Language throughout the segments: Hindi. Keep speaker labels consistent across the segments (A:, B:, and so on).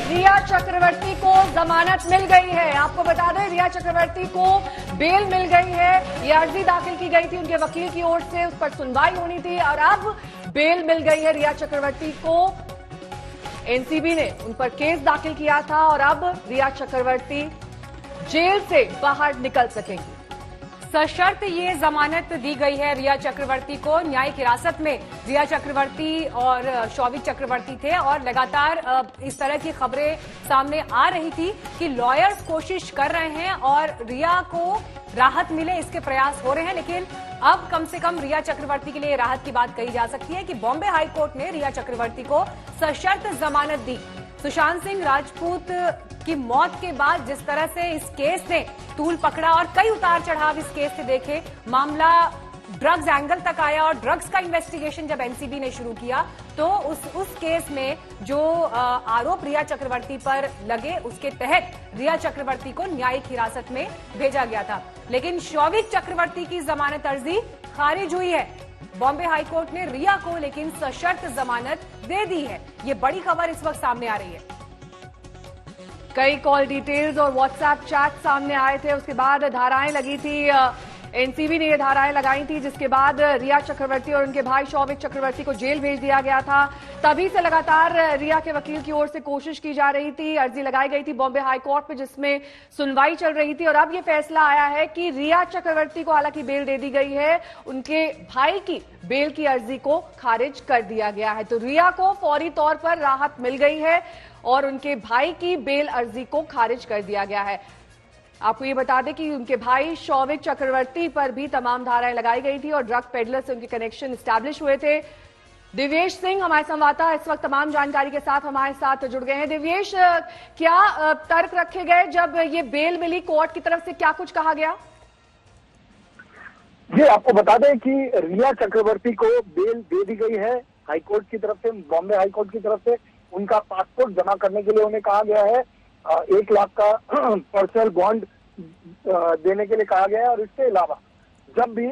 A: रिया चक्रवर्ती को जमानत मिल गई है। आपको बता दें, रिया चक्रवर्ती को बेल मिल गई है। ये अर्जी दाखिल की गई थी उनके वकील की ओर से, उस पर सुनवाई होनी थी और अब बेल मिल गई है रिया चक्रवर्ती को। एनसीबी ने उन पर केस दाखिल किया था और अब रिया चक्रवर्ती जेल से बाहर निकल सकेंगी।
B: सशर्त ये जमानत दी गई है रिया चक्रवर्ती को। न्यायिक हिरासत में रिया चक्रवर्ती और शौविक चक्रवर्ती थे और लगातार इस तरह की खबरें सामने आ रही थी कि लॉयर्स कोशिश कर रहे हैं और रिया को राहत मिले इसके प्रयास हो रहे हैं, लेकिन अब कम से कम रिया चक्रवर्ती के लिए राहत की बात कही जा सकती है कि बॉम्बे हाई कोर्ट ने रिया चक्रवर्ती को सशर्त जमानत दी। सुशांत सिंह राजपूत की मौत के बाद जिस तरह से इस केस ने तूल पकड़ा और कई उतार चढ़ाव इस केस से देखे, मामला ड्रग्स एंगल तक आया और ड्रग्स का इन्वेस्टिगेशन जब एनसीबी ने शुरू किया तो उस केस में जो आरोप रिया चक्रवर्ती पर लगे उसके तहत रिया चक्रवर्ती को न्यायिक हिरासत में भेजा गया था, लेकिन शौविक चक्रवर्ती की जमानत अर्जी खारिज हुई है। बॉम्बे हाईकोर्ट ने रिया को लेकिन सशर्त जमानत दे दी है। ये बड़ी खबर इस वक्त सामने आ रही है।
A: कई कॉल डिटेल्स और व्हाट्सएप चैट सामने आए थे, उसके बाद धाराएं लगी थी। एनसीबी ने ये धाराएं लगाई थी, जिसके बाद रिया चक्रवर्ती और उनके भाई शौविक चक्रवर्ती को जेल भेज दिया गया था। तभी से लगातार रिया के वकील की ओर से कोशिश की जा रही थी। अर्जी लगाई गई थी बॉम्बे हाई कोर्ट में जिसमें सुनवाई चल रही थी और अब ये फैसला आया है कि रिया चक्रवर्ती को हालांकि बेल दे दी गई है, उनके भाई की बेल की अर्जी को खारिज कर दिया गया है। तो रिया को फौरी तौर पर राहत मिल गई है और उनके भाई की बेल अर्जी को खारिज कर दिया गया है। आपको ये बता दें कि उनके भाई शौविक चक्रवर्ती पर भी तमाम धाराएं लगाई गई थी और ड्रग पेडलर से उनके कनेक्शन एस्टैब्लिश हुए थे। दिव्येश सिंह हमारे संवाददाता इस वक्त तमाम जानकारी के साथ हमारे साथ जुड़ गए हैं। दिव्येश, क्या तर्क रखे गए जब ये बेल मिली? कोर्ट की तरफ से क्या कुछ कहा गया?
C: जी, आपको बता दें कि रिया चक्रवर्ती को बेल दे दी गई है हाईकोर्ट की तरफ से, बॉम्बे हाईकोर्ट की तरफ से। उनका पासपोर्ट जमा करने के लिए उन्हें कहा गया है, 1 लाख का पर्सनल बॉन्ड देने के लिए कहा गया है और इसके अलावा जब भी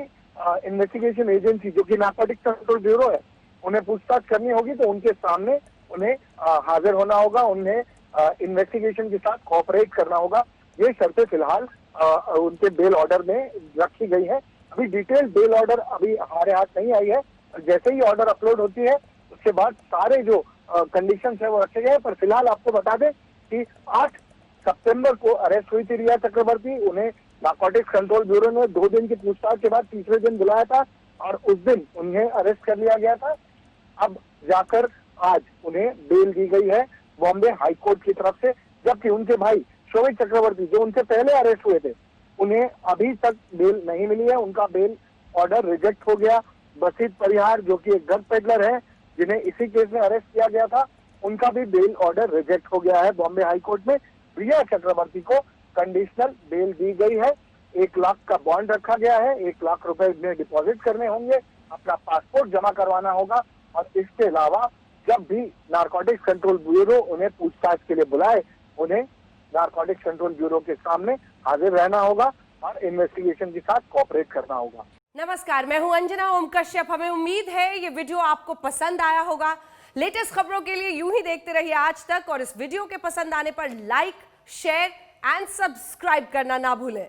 C: इन्वेस्टिगेशन एजेंसी जो कि नार्कोटिक्स कंट्रोल ब्यूरो है उन्हें पूछताछ करनी होगी तो उनके सामने उन्हें हाजिर होना होगा, उन्हें इन्वेस्टिगेशन के साथ कोऑपरेट करना होगा। ये शर्तें फिलहाल उनके बेल ऑर्डर में रखी गई है। अभी डिटेल बेल ऑर्डर अभी हमारे हाथ नहीं आई है, जैसे ही ऑर्डर अपलोड होती है उसके बाद सारे जो कंडीशंस है वो रखे गए हैं। पर फिलहाल आपको बता दें कि 8 सितंबर को अरेस्ट हुई थी रिया चक्रवर्ती। उन्हें नार्कोटिक्स कंट्रोल ब्यूरो ने 2 दिन की पूछताछ के बाद तीसरे दिन बुलाया था और उस दिन उन्हें अरेस्ट कर लिया गया था। अब जाकर आज उन्हें बेल दी गई है बॉम्बे हाईकोर्ट की तरफ से, जबकि उनके भाई शौविक चक्रवर्ती जो उनसे पहले अरेस्ट हुए थे उन्हें अभी तक बेल नहीं मिली है। उनका बेल ऑर्डर रिजेक्ट हो गया। बसीत परिहार जो कि एक ड्रग पेडलर है जिन्हें इसी केस में अरेस्ट किया गया था, उनका भी बेल ऑर्डर रिजेक्ट हो गया है बॉम्बे हाईकोर्ट में। रिया चक्रवर्ती को कंडीशनल बेल दी गई है, 1 लाख का बॉन्ड रखा गया है, 1 लाख रुपए में डिपॉजिट करने होंगे, अपना पासपोर्ट जमा करवाना होगा और इसके अलावा जब भी नार्कोटिक्स कंट्रोल ब्यूरो उन्हें पूछताछ के लिए बुलाए उन्हें नार्कोटिक्स कंट्रोल ब्यूरो के सामने हाजिर रहना होगा और इन्वेस्टिगेशन के साथ कोऑपरेट करना होगा।
B: नमस्कार, मैं हूं अंजना ओम कश्यप। हमें उम्मीद है ये वीडियो आपको पसंद आया होगा। लेटेस्ट खबरों के लिए यूं ही देखते रहिए आज तक और इस वीडियो के पसंद आने पर लाइक, शेयर एंड सब्सक्राइब करना ना भूलें।